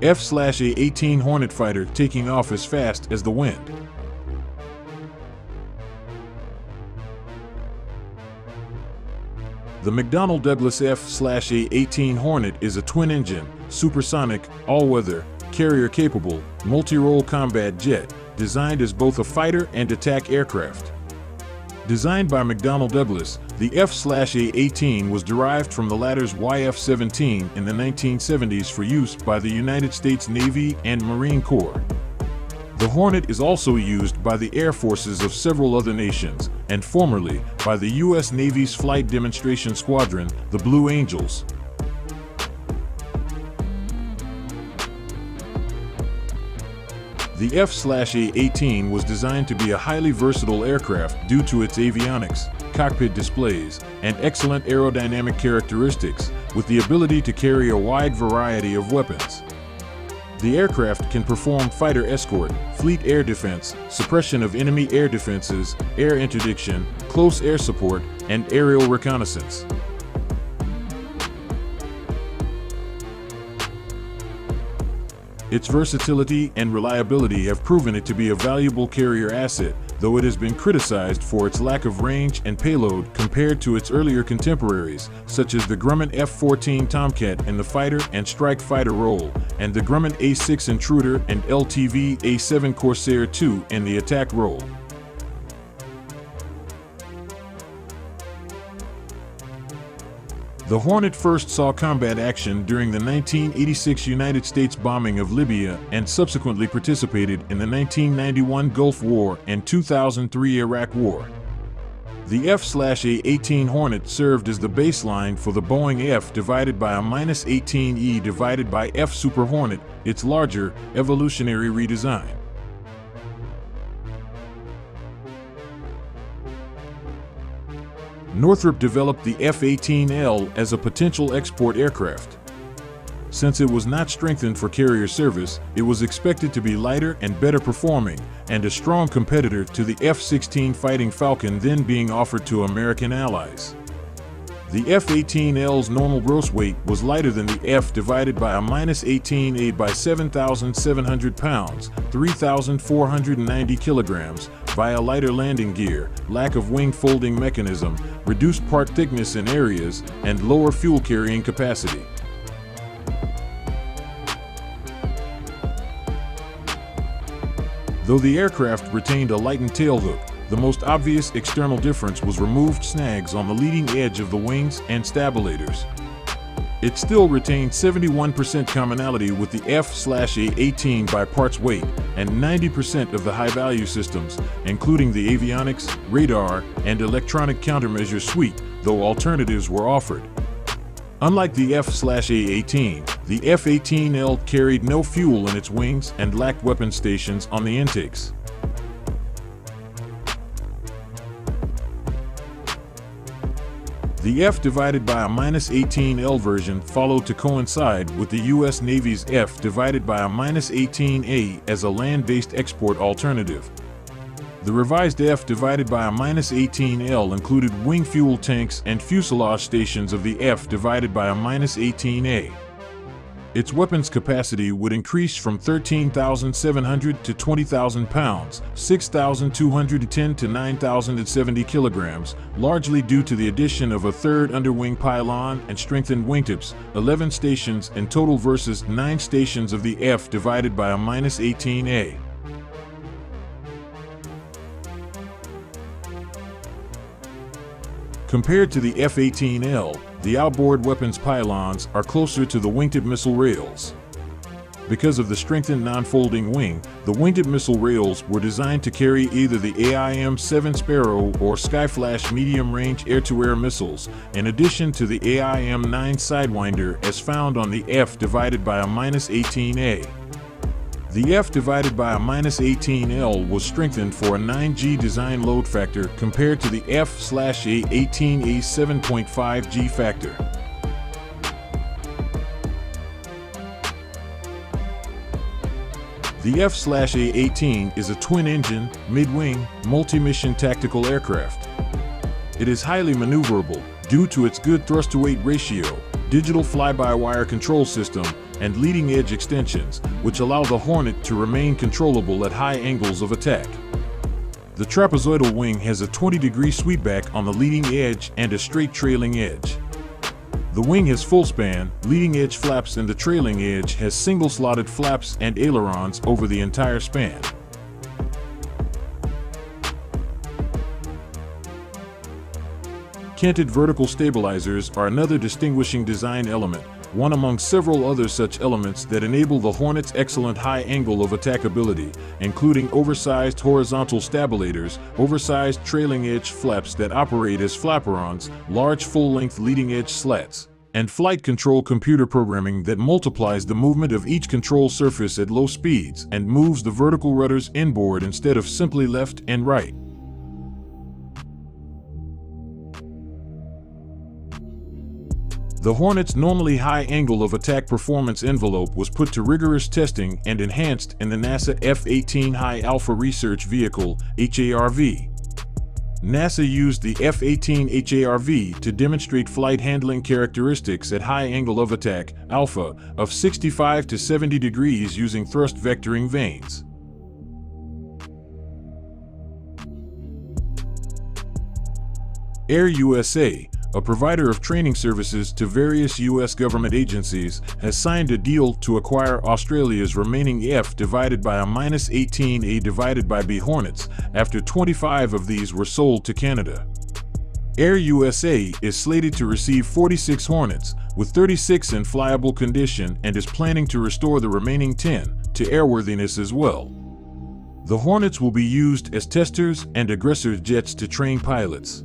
F/A-18 Hornet fighter taking off as fast as the wind. The McDonnell Douglas F/A-18 Hornet is a twin-engine, supersonic, all-weather, carrier-capable, multi-role combat jet designed as both a fighter and attack aircraft. Designed by McDonnell Douglas, the F/A-18 was derived from the latter's YF-17 in the 1970s for use by the United States Navy and Marine Corps. The Hornet is also used by the air forces of several other nations, and formerly by the U.S. Navy's Flight Demonstration Squadron, the Blue Angels. The F/A-18 was designed to be a highly versatile aircraft due to its avionics, cockpit displays, and excellent aerodynamic characteristics, with the ability to carry a wide variety of weapons. The aircraft can perform fighter escort, fleet air defense, suppression of enemy air defenses, air interdiction, close air support, and aerial reconnaissance. Its versatility and reliability have proven it to be a valuable carrier asset, though it has been criticized for its lack of range and payload compared to its earlier contemporaries, such as the Grumman F-14 Tomcat in the fighter and strike fighter role, and the Grumman A-6 Intruder and LTV A-7 Corsair II in the attack role. The Hornet first saw combat action during the 1986 United States bombing of Libya and subsequently participated in the 1991 Gulf War and 2003 Iraq War. The F/A-18 Hornet served as the baseline for the Boeing F divided by a -18E divided by F Super Hornet, its larger, evolutionary redesign. Northrop developed the F-18L as a potential export aircraft. Since it was not strengthened for carrier service, it was expected to be lighter and better performing, and a strong competitor to the F-16 Fighting Falcon then being offered to American allies. The F-18L's normal gross weight was lighter than the F divided by a -18A by 7,700 pounds, 3,490 kilograms, via lighter landing gear, lack of wing folding mechanism, reduced part thickness in areas, and lower fuel carrying capacity. Though the aircraft retained a lightened tailhook, the most obvious external difference was removed snags on the leading edge of the wings and stabilators. It still retained 71% commonality with the F/A-18 by parts weight, and 90% of the high-value systems, including the avionics, radar, and electronic countermeasure suite, though alternatives were offered. Unlike the F/A-18, the F-18L carried no fuel in its wings and lacked weapon stations on the intakes. The F divided by a -18L version followed to coincide with the U.S. Navy's F divided by a -18A as a land-based export alternative. The revised F divided by a -18L included wing fuel tanks and fuselage stations of the F divided by a -18A. Its weapons capacity would increase from 13,700 to 20,000 pounds, 6,210 to 9,070 kilograms, largely due to the addition of a third underwing pylon and strengthened wingtips, 11 stations in total versus 9 stations of the F divided by a -18A. Compared to the F-18L, the outboard weapons pylons are closer to the wingtip missile rails. Because of the strengthened non-folding wing, the wingtip missile rails were designed to carry either the AIM-7 Sparrow or Skyflash medium-range air-to-air missiles, in addition to the AIM-9 Sidewinder as found on the F divided by a -18A. The F divided by a -18L was strengthened for a 9G design load factor compared to the F/A-18A's 7.5G factor. The F/A-18 is a twin-engine, mid-wing, multi-mission tactical aircraft. It is highly maneuverable due to its good thrust-to-weight ratio, digital fly-by-wire control system, and leading edge extensions, which allow the Hornet to remain controllable at high angles of attack. The trapezoidal wing has a 20-degree sweepback on the leading edge and a straight trailing edge. The wing has full span, leading edge flaps, and the trailing edge has single slotted flaps and ailerons over the entire span. Canted vertical stabilizers are another distinguishing design element, one among several other such elements that enable the Hornet's excellent high angle of attack ability, including oversized horizontal stabilators, oversized trailing edge flaps that operate as flaperons, large full-length leading edge slats, and flight control computer programming that multiplies the movement of each control surface at low speeds and moves the vertical rudders inboard instead of simply left and right. The Hornet's normally high angle of attack performance envelope was put to rigorous testing and enhanced in the NASA F-18 High Alpha Research Vehicle, HARV. NASA used the F-18 HARV to demonstrate flight handling characteristics at high angle of attack, alpha, of 65 to 70 degrees using thrust vectoring vanes. Air USA, a provider of training services to various U.S. government agencies, has signed a deal to acquire Australia's remaining F divided by a -18A divided by B Hornets, after 25 of these were sold to Canada. Air USA is slated to receive 46 Hornets, with 36 in flyable condition, and is planning to restore the remaining 10 to airworthiness as well. The Hornets will be used as testers and aggressor jets to train pilots.